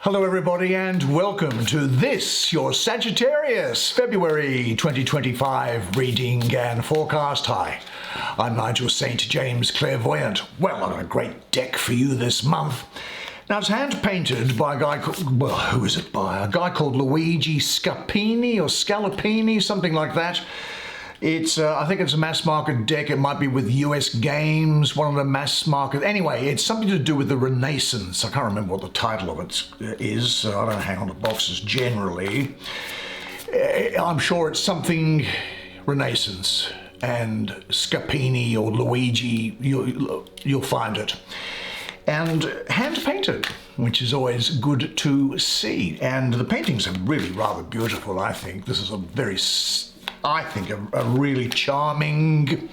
Hello everybody and welcome to this, your Sagittarius February 2025 reading and forecast. Hi, I'm Nigel Saint James, Clairvoyant. Well, I've got a great deck for you this month. Now it's hand painted by a guy called, well, who is it by? A guy called Luigi Scapini or Scalapini, something like that. It's, I think it's a mass market deck. It might be with US Games, one of the mass market. Anyway, it's something to do with the Renaissance. I can't remember what the title of it is. So I don't hang on to boxes generally. I'm sure it's something Renaissance and Scapini or Luigi. You'll find it. And hand painted, which is always good to see. And the paintings are really rather beautiful, I think. This is a very, I think, a really charming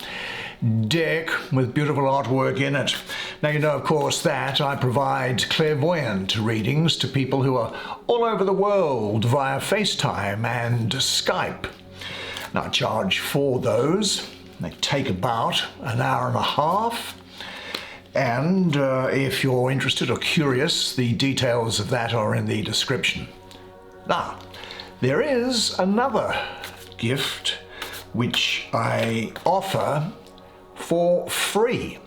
deck with beautiful artwork in it. Now, you know, of course, that I provide clairvoyant readings to people who are all over the world via FaceTime and Skype. Now, I charge for those. They take about an hour and a half. And if you're interested or curious, the details of that are in the description. Now, there is another gift which I offer for free.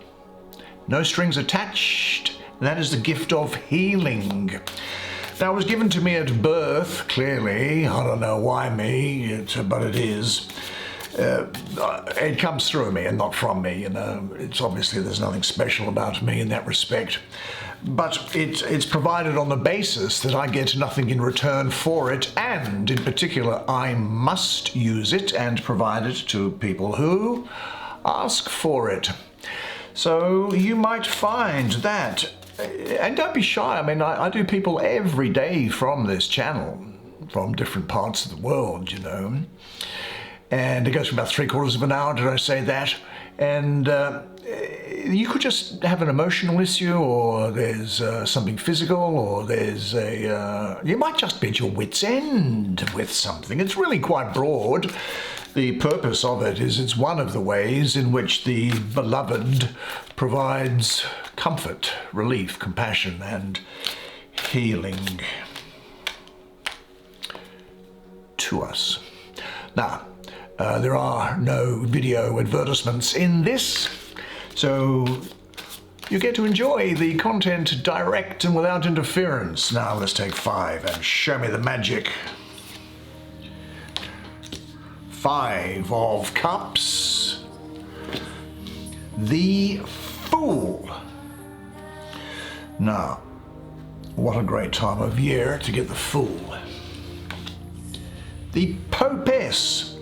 No strings attached. That is the gift of healing. Now, it was given to me at birth, clearly. I don't know why me, but it is. It comes through me and not from me, you know. It's obviously there's nothing special about me in that respect. But it's provided on the basis that I get nothing in return for it, and in particular I must use it and provide it to people who ask for it. So you might find that, and don't be shy, I mean I do people every day from this channel, from different parts of the world, you know. And it goes for about 3/4 of an hour, did I say that? And you could just have an emotional issue, or there's something physical, or there's you might just be at your wit's end with something. It's really quite broad. The purpose of it is it's one of the ways in which the beloved provides comfort, relief, compassion, and healing to us. Now, there are no video advertisements in this, so you get to enjoy the content direct and without interference. Now let's take 5 and show me the magic. 5 of Cups. The Fool. Now, what a great time of year to get the Fool. The Popess.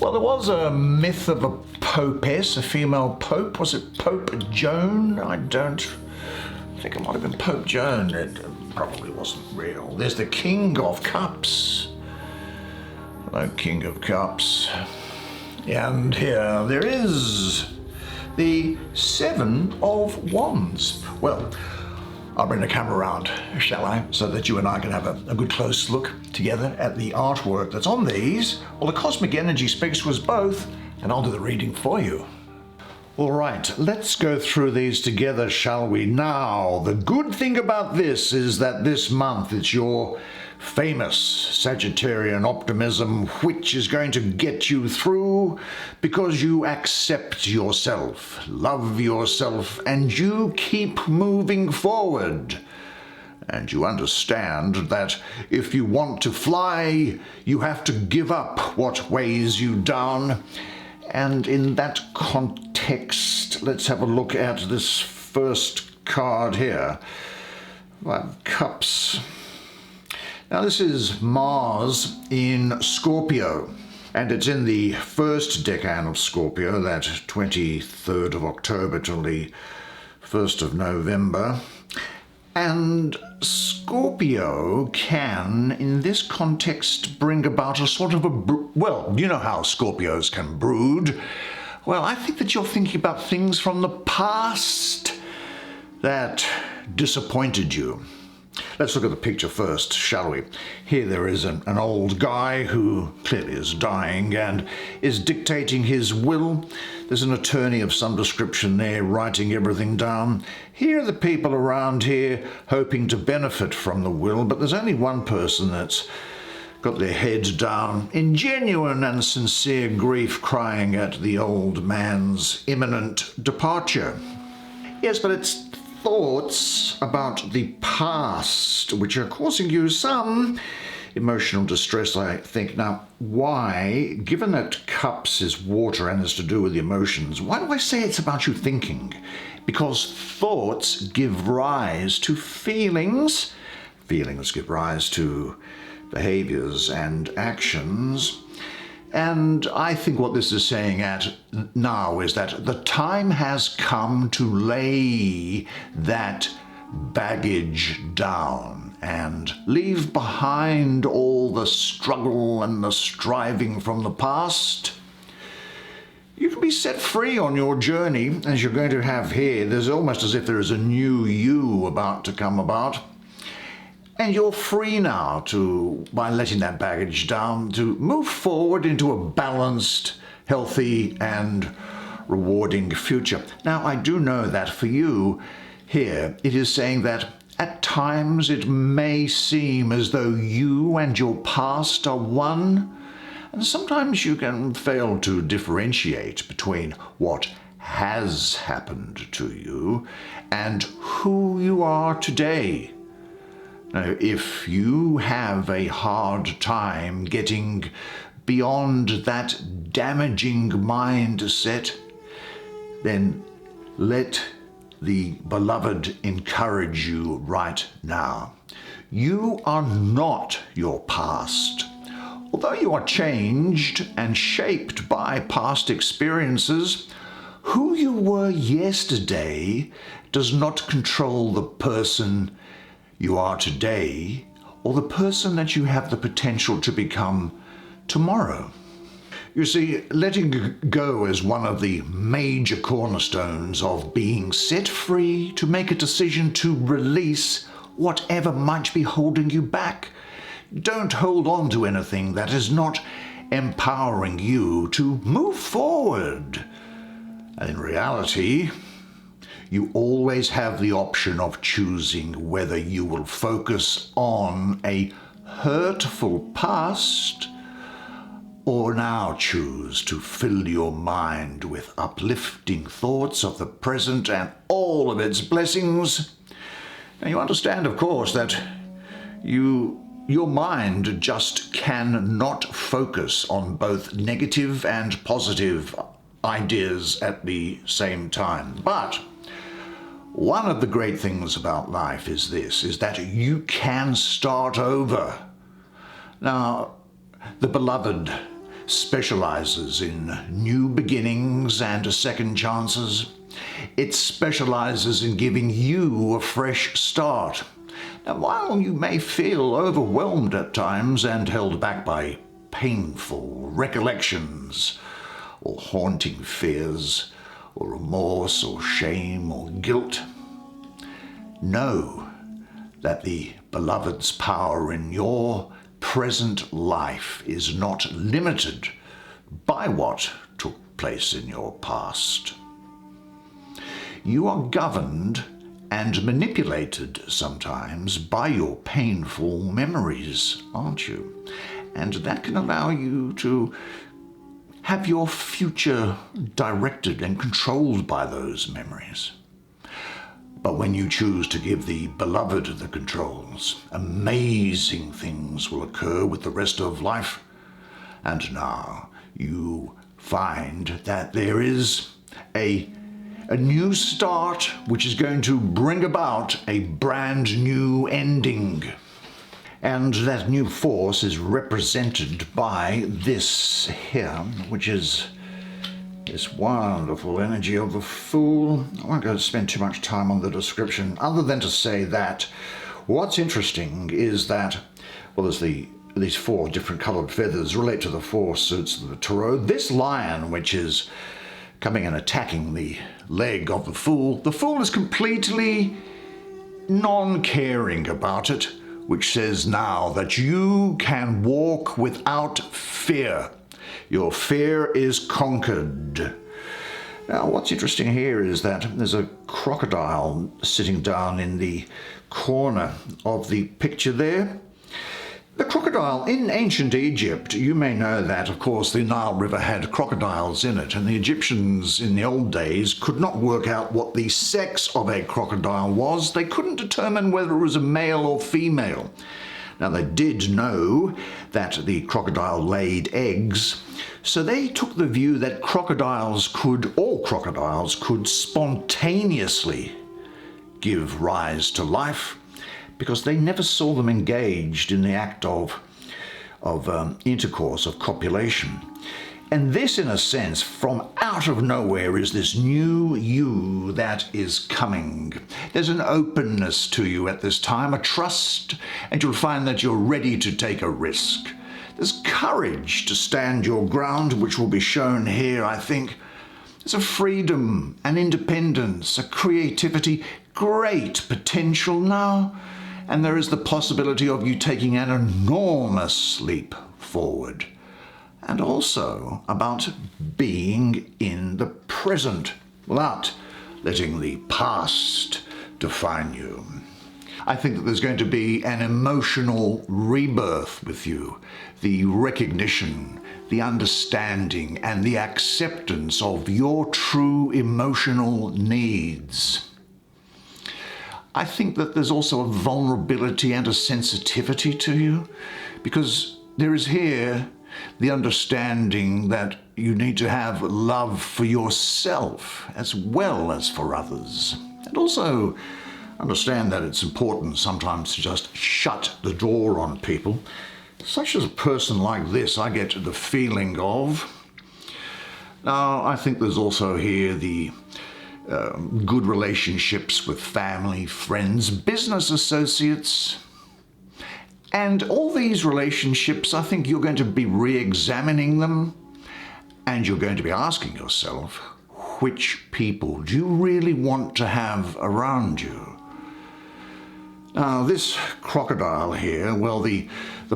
Well, there was a myth of a popess, a female pope. Was it Pope Joan? I think it might have been Pope Joan. It probably wasn't real. There's the King of Cups. Hello, King of Cups. And here there is the 7 of Wands. Well, I'll bring the camera around, shall I, so that you and I can have a good close look together at the artwork that's on these. Well, the cosmic energy speaks to us both, and I'll do the reading for you. All right, let's go through these together, shall we? Now, the good thing about this is that this month it's your famous Sagittarian optimism, which is going to get you through because you accept yourself, love yourself, and you keep moving forward. And you understand that if you want to fly, you have to give up what weighs you down. And in that context, let's have a look at this first card here. 5 Cups. Now this is Mars in Scorpio, and it's in the first decan of Scorpio, that 23rd of October till the 1st of November. And Scorpio can, in this context, bring about a sort of a, well, you know how Scorpios can brood. Well, I think that you're thinking about things from the past that disappointed you. Let's look at the picture first, shall we? Here there is an old guy who clearly is dying and is dictating his will. There's an attorney of some description there writing everything down. Here are the people around here hoping to benefit from the will, but there's only one person that's got their heads down in genuine and sincere grief, crying at the old man's imminent departure. Yes, but it's thoughts about the past which are causing you some emotional distress, I think. Now, why, given that cups is water and is to do with the emotions, why do I say it's about you thinking? Because thoughts give rise to feelings. Feelings give rise to behaviors and actions. And I think what this is saying now is that the time has come to lay that baggage down and leave behind all the struggle and the striving from the past. You can be set free on your journey, as you're going to have here. There's almost as if there is a new you about to come about. And you're free now by letting that baggage down, to move forward into a balanced, healthy, and rewarding future. Now, I do know that for you here, it is saying that at times it may seem as though you and your past are one, and sometimes you can fail to differentiate between what has happened to you and who you are today. Now, if you have a hard time getting beyond that damaging mindset, then let the beloved encourage you right now. You are not your past. Although you are changed and shaped by past experiences, who you were yesterday does not control the person you are today, or the person that you have the potential to become tomorrow. You see, letting go is one of the major cornerstones of being set free to make a decision to release whatever might be holding you back. Don't hold on to anything that is not empowering you to move forward. And in reality, you always have the option of choosing whether you will focus on a hurtful past or now choose to fill your mind with uplifting thoughts of the present and all of its blessings. Now, you understand, of course, that your mind just cannot focus on both negative and positive ideas at the same time. But one of the great things about life is that you can start over. Now, the beloved specializes in new beginnings and second chances. It specializes in giving you a fresh start. Now, while you may feel overwhelmed at times and held back by painful recollections or haunting fears, or remorse, or shame, or guilt, know that the beloved's power in your present life is not limited by what took place in your past. You are governed and manipulated sometimes by your painful memories, aren't you? And that can allow you to have your future directed and controlled by those memories. But when you choose to give the beloved the controls, amazing things will occur with the rest of life. And now you find that there is a new start which is going to bring about a brand new ending. And that new force is represented by this here, which is this wonderful energy of the Fool. I won't go to spend too much time on the description, other than to say that what's interesting is that, well, there's these four different colored feathers relate to the four suits of the tarot. This lion, which is coming and attacking the leg of the Fool is completely non-caring about it, which says now that you can walk without fear. Your fear is conquered. Now, what's interesting here is that there's a crocodile sitting down in the corner of the picture there. The crocodile, in ancient Egypt, you may know that, of course, the Nile River had crocodiles in it, and the Egyptians in the old days could not work out what the sex of a crocodile was. They couldn't determine whether it was a male or female. Now, they did know that the crocodile laid eggs, so they took the view that all crocodiles could spontaneously give rise to life, because they never saw them engaged in the act of intercourse, of copulation. And this, in a sense, from out of nowhere is this new you that is coming. There's an openness to you at this time, a trust, and you'll find that you're ready to take a risk. There's courage to stand your ground, which will be shown here, I think. There's a freedom, an independence, a creativity, great potential now. And there is the possibility of you taking an enormous leap forward. And also about being in the present without letting the past define you. I think that there's going to be an emotional rebirth with you. The recognition, the understanding, and the acceptance of your true emotional needs. I think that there's also a vulnerability and a sensitivity to you, because there is here the understanding that you need to have love for yourself as well as for others. And also understand that it's important sometimes to just shut the door on people. Such as a person like this, I get the feeling of. Now, I think there's also here the good relationships with family, friends, business associates. And all these relationships, I think you're going to be re-examining them, and you're going to be asking yourself, which people do you really want to have around you? Now, this crocodile here, well, the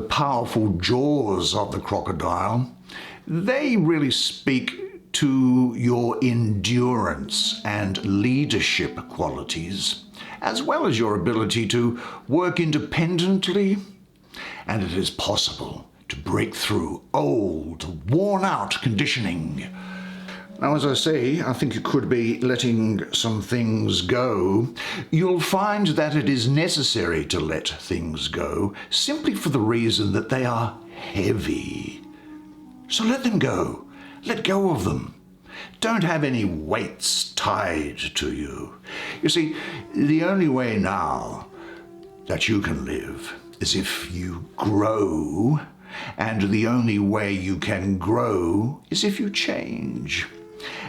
powerful jaws of the crocodile, they really speak to your endurance and leadership qualities, as well as your ability to work independently. And it is possible to break through old, worn-out conditioning. Now, as I say, I think you could be letting some things go. You'll find that it is necessary to let things go, simply for the reason that they are heavy. So let them go. Let go of them. Don't have any weights tied to you. You see, the only way now that you can live is if you grow, and the only way you can grow is if you change.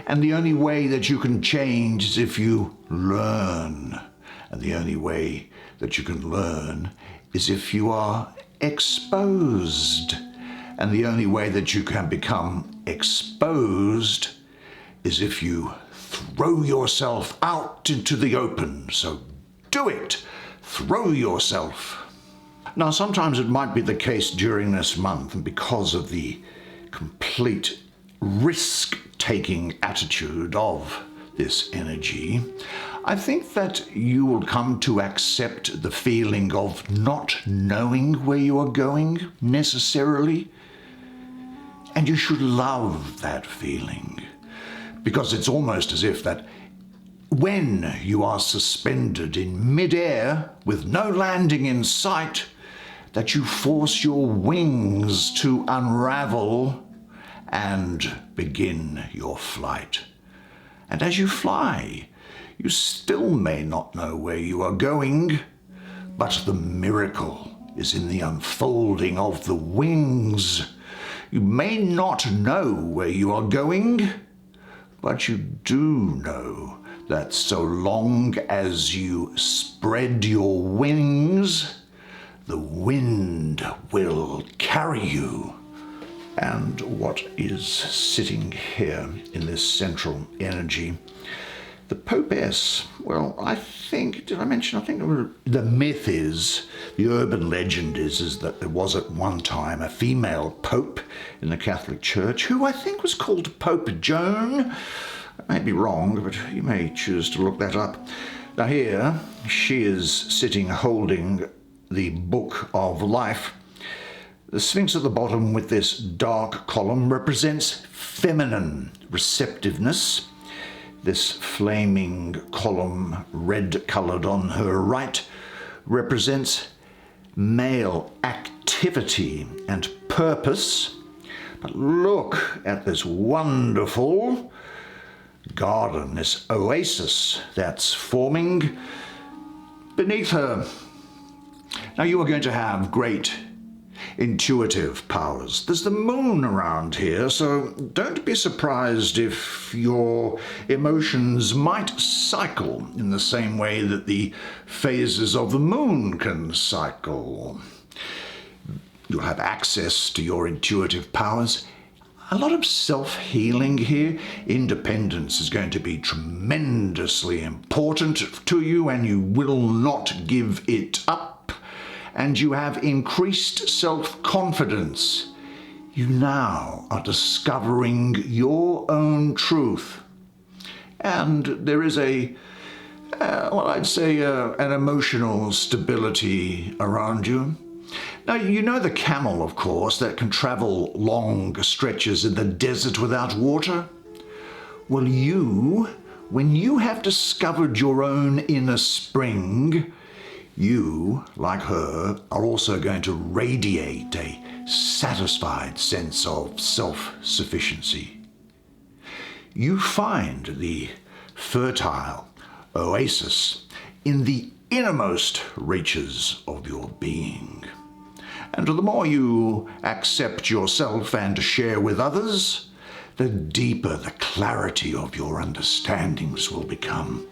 And the only way that you can change is if you learn. And the only way that you can learn is if you are exposed. And the only way that you can become exposed is if you throw yourself out into the open. So do it. Throw yourself. Now, sometimes it might be the case during this month, and because of the complete risk-taking attitude of this energy, I think that you will come to accept the feeling of not knowing where you are going necessarily. And you should love that feeling, because it's almost as if that when you are suspended in mid-air with no landing in sight, that you force your wings to unravel and begin your flight. And as you fly, you still may not know where you are going, but the miracle is in the unfolding of the wings. You may not know where you are going, but you do know that so long as you spread your wings, the wind will carry you. And what is sitting here in this central energy, The Popess, well, I think the myth is, the urban legend is that there was at one time a female pope in the Catholic Church who I think was called Pope Joan. I may be wrong, but you may choose to look that up. Now here, she is sitting holding the Book of Life. The Sphinx at the bottom with this dark column represents feminine receptiveness. This flaming column, red-coloured on her right, represents male activity and purpose. But look at this wonderful garden, this oasis that's forming beneath her. Now you are going to have great intuitive powers. There's the moon around here, so don't be surprised if your emotions might cycle in the same way that the phases of the moon can cycle. You'll have access to your intuitive powers. A lot of self-healing here. Independence is going to be tremendously important to you, and you will not give it up. And you have increased self-confidence. You now are discovering your own truth. And there is an emotional stability around you. Now, you know the camel, of course, that can travel long stretches in the desert without water? Well, when you have discovered your own inner spring, you, like her, are also going to radiate a satisfied sense of self-sufficiency. You find the fertile oasis in the innermost reaches of your being. And the more you accept yourself and share with others, the deeper the clarity of your understandings will become.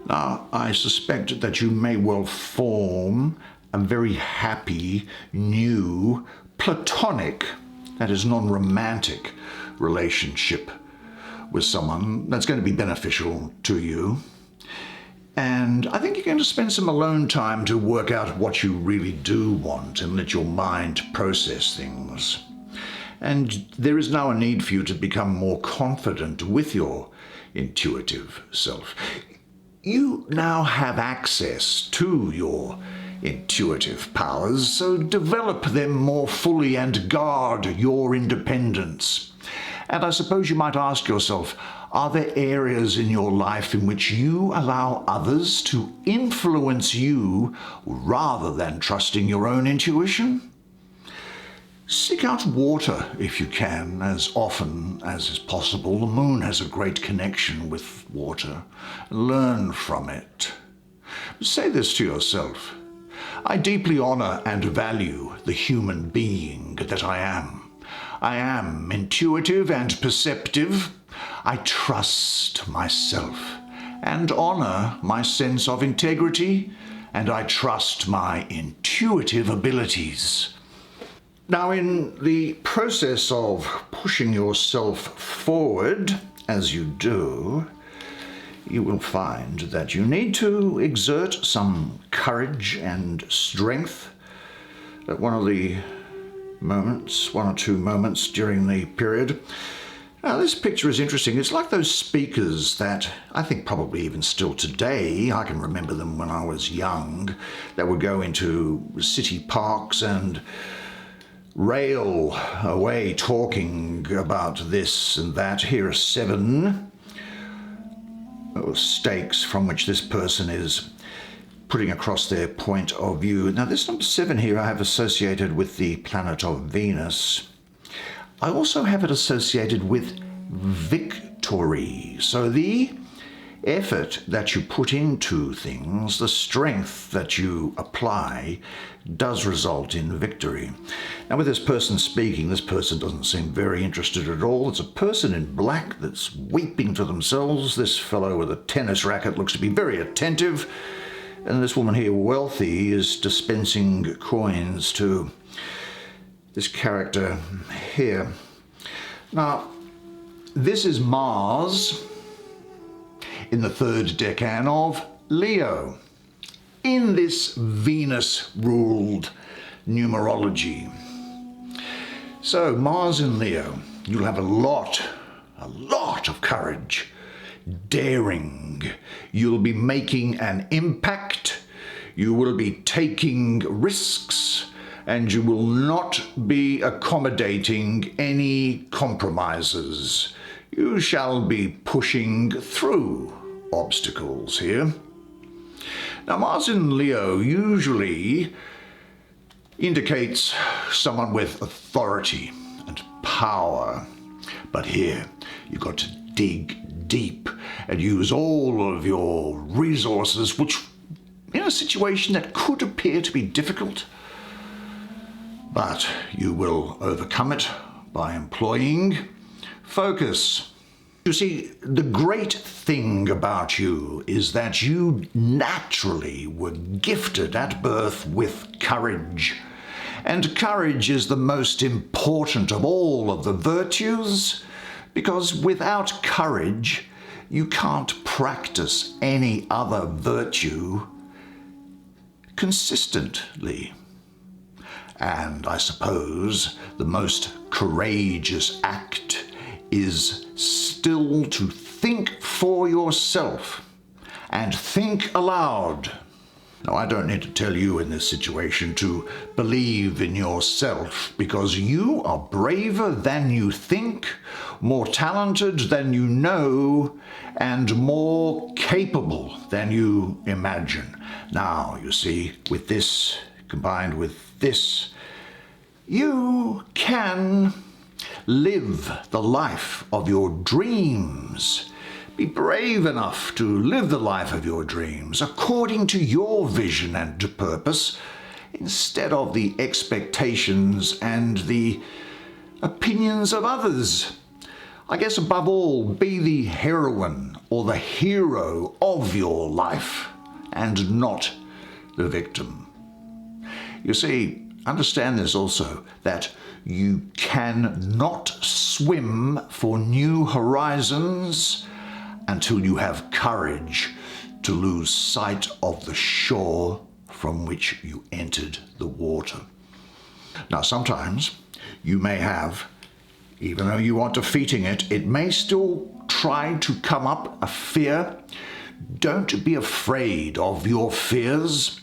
Now, I suspect that you may well form a very happy, new, platonic, that is non-romantic relationship with someone that's going to be beneficial to you. And I think you're going to spend some alone time to work out what you really do want and let your mind process things. And there is now a need for you to become more confident with your intuitive self. You now have access to your intuitive powers, so develop them more fully and guard your independence. And I suppose you might ask yourself, are there areas in your life in which you allow others to influence you rather than trusting your own intuition? Seek out water if you can, as often as is possible. The moon has a great connection with water. Learn from it. Say this to yourself: I deeply honor and value the human being that I am. I am intuitive and perceptive. I trust myself and honor my sense of integrity, and I trust my intuitive abilities. Now, in the process of pushing yourself forward, as you do, you will find that you need to exert some courage and strength. At one or two moments during the period. Now, this picture is interesting. It's like those speakers that I think probably even still today, I can remember them when I was young, that would go into city parks and rail away talking about this and that. Here are 7 stakes from which this person is putting across their point of view. Now, this number 7 here I have associated with the planet of Venus. I also have it associated with victory. So the effort that you put into things, the strength that you apply, does result in victory. Now, with this person speaking, this person doesn't seem very interested at all. It's a person in black that's weeping to themselves. This fellow with a tennis racket looks to be very attentive. And this woman here, wealthy, is dispensing coins to this character here. Now, this is Mars in the third decan of Leo, in this Venus-ruled numerology. So Mars in Leo, you'll have a lot of courage, daring. You'll be making an impact. You will be taking risks, and you will not be accommodating any compromises. You shall be pushing through obstacles here. Now, Mars in Leo usually indicates someone with authority and power. But here, you've got to dig deep and use all of your resources, which in a situation that could appear to be difficult, but you will overcome it by employing focus. You see, the great thing about you is that you naturally were gifted at birth with courage. And courage is the most important of all of the virtues, because without courage, you can't practice any other virtue consistently. And I suppose the most courageous act is still to think for yourself and think aloud. Now, I don't need to tell you in this situation to believe in yourself, because you are braver than you think, more talented than you know, and more capable than you imagine. Now, you see, with this combined with this, you can live the life of your dreams. Be brave enough to live the life of your dreams according to your vision and purpose, instead of the expectations and the opinions of others. I guess above all, be the heroine or the hero of your life and not the victim. You see, understand this also, that you cannot swim for new horizons until you have courage to lose sight of the shore from which you entered the water. Now, sometimes you may have, even though you are defeating it, it may still try to come up a fear. Don't be afraid of your fears.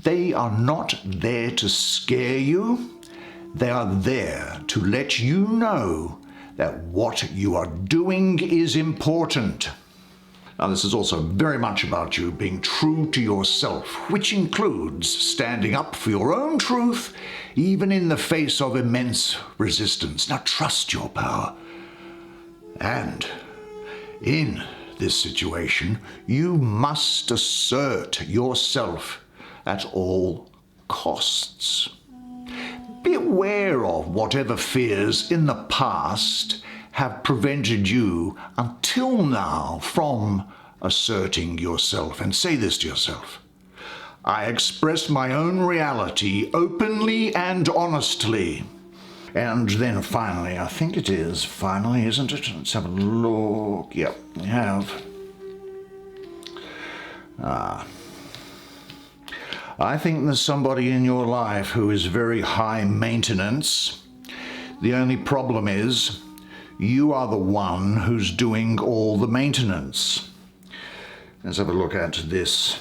They are not there to scare you. They are there to let you know that what you are doing is important. Now, this is also very much about you being true to yourself, which includes standing up for your own truth, even in the face of immense resistance. Now, trust your power. And in this situation, you must assert yourself at all costs. Be aware of whatever fears in the past have prevented you until now from asserting yourself. And say this to yourself: I express my own reality openly and honestly. And then finally, I think it is finally, isn't it? Let's have a look. Yep, we have. I think there's somebody in your life who is very high maintenance. The only problem is you are the one who's doing all the maintenance. Let's have a look at this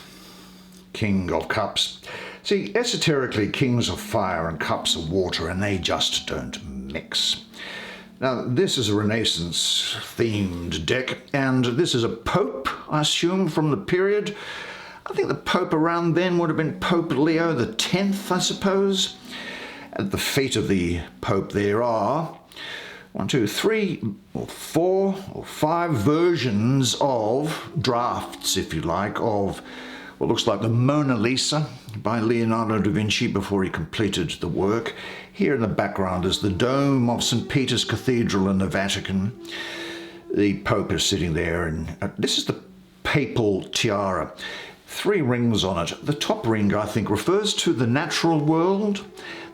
King of Cups. See, esoterically, kings are fire and cups are water, and they just don't mix. Now, this is a Renaissance-themed deck, and this is a Pope, I assume, from the period. I think the Pope around then would have been Pope Leo X, I suppose. At the feet of the Pope there are 1, 2, 3, or 4, or 5 versions of drafts, if you like, of what looks like the Mona Lisa by Leonardo da Vinci before he completed the work. Here in the background is the dome of St. Peter's Cathedral in the Vatican. The Pope is sitting there, and this is the papal tiara. 3 rings on it. The top ring, I think, refers to the natural world.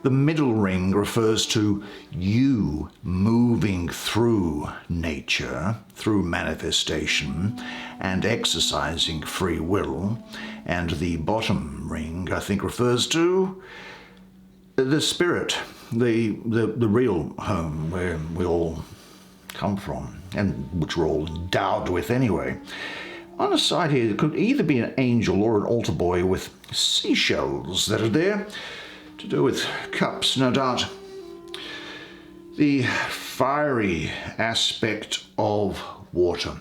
The middle ring refers to you moving moving through nature, through manifestation, and exercising free will. And the bottom ring, I think, refers to the spirit, the real home where we all come from, and which we're all endowed with anyway. On the side here, it could either be an angel or an altar boy with seashells that are there, to do with cups, no doubt. The fiery aspect of water.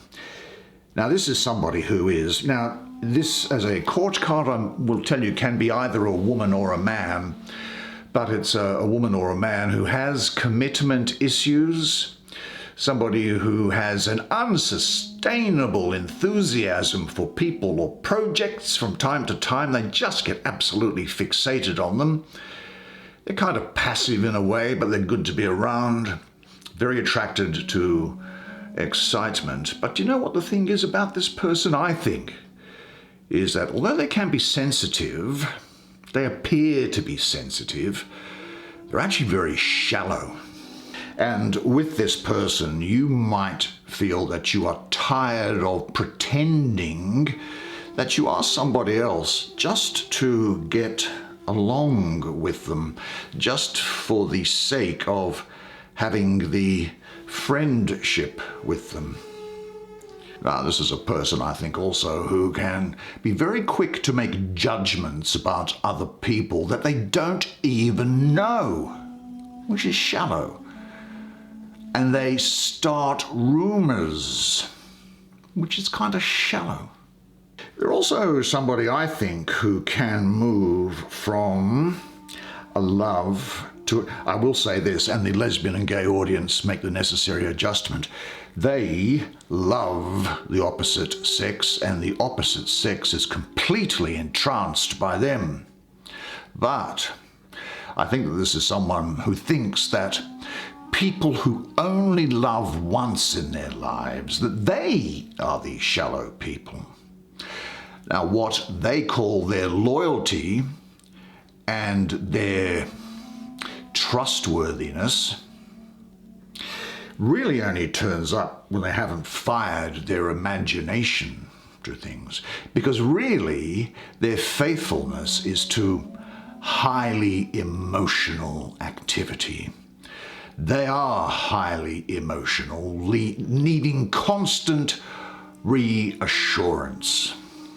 Now, this is somebody who is, now, this as a court card, I will tell you, can be either a woman or a man, but it's a woman or a man who has commitment issues, somebody who has an unsustainable enthusiasm for people or projects. From time to time, they just get absolutely fixated on them. They're kind of passive in a way, but they're good to be around, very attracted to excitement. But you know what the thing is about this person, I think, is that although they can be sensitive, they appear to be sensitive, they're actually very shallow. And with this person, you might feel that you are tired of pretending that you are somebody else just to get along with them, just for the sake of having the friendship with them. Now, this is a person, I think, also who can be very quick to make judgments about other people that they don't even know, which is shallow. And they start rumors, which is kind of shallow. They're also somebody, I think, who can move from a love to, I will say this, and the lesbian and gay audience make the necessary adjustment. They love the opposite sex, and the opposite sex is completely entranced by them. But I think that this is someone who thinks that people who only love once in their lives, that they are the shallow people. Now, what they call their loyalty and their trustworthiness really only turns up when they haven't fired their imagination to things. Because really, their faithfulness is to highly emotional activity. They are highly emotional, needing constant reassurance.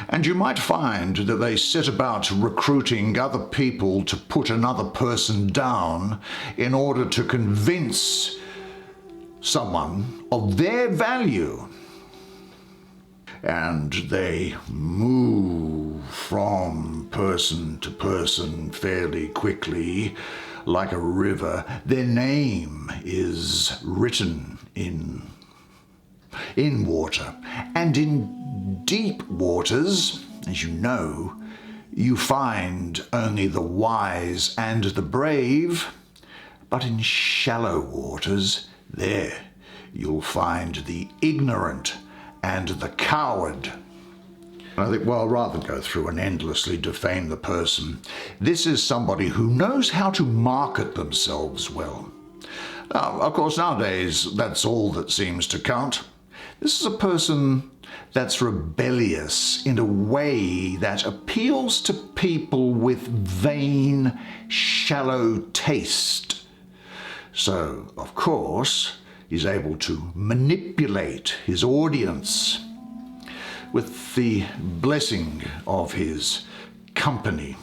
And you might find that they set about recruiting other people to put another person down in order to convince someone of their value. And they move from person to person fairly quickly, like a river. Their name is written in water. And in deep waters, as you know, you find only the wise and the brave. But in shallow waters, there you'll find the ignorant and the coward. And I think, well, rather than go through and endlessly defame the person, this is somebody who knows how to market themselves well. Now, of course, nowadays, that's all that seems to count. This is a person that's rebellious in a way that appeals to people with vain, shallow taste. So, of course, he's able to manipulate his audience with the blessing of his company.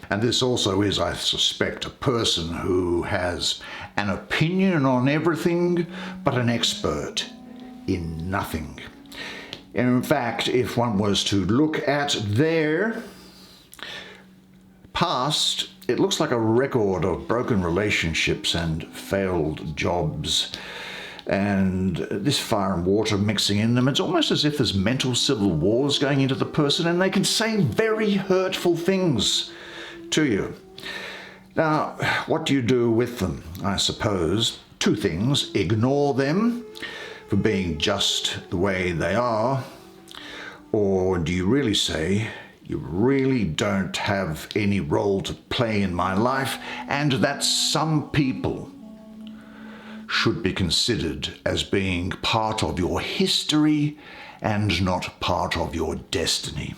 And this also is, I suspect, a person who has an opinion on everything, but an expert in nothing. In fact, if one was to look at their past, it looks like a record of broken relationships and failed jobs. And this fire and water mixing in them, it's almost as if there's mental civil wars going into the person, and they can say very hurtful things to you. Now, what do you do with them? I suppose two things. Ignore them for being just the way they are, or do you really say, you really don't have any role to play in my life, and that some people should be considered as being part of your history and not part of your destiny.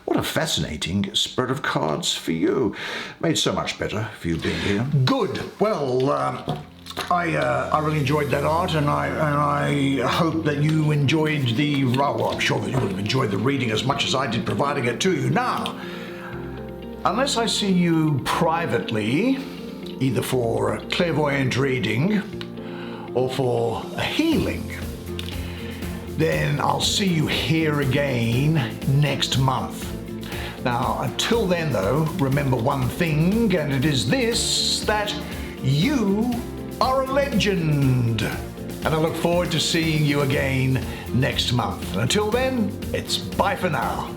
What a fascinating spread of cards for you. Made so much better for you being here. Good. Well, I really enjoyed that art, and I hope that you enjoyed well, I'm sure that you would have enjoyed the reading as much as I did providing it to you. Now, unless I see you privately, either for a clairvoyant reading or for a healing, then I'll see you here again next month. Now, until then though, remember one thing, and it is this, that you are a legend. And I look forward to seeing you again next month. And until then, it's bye for now.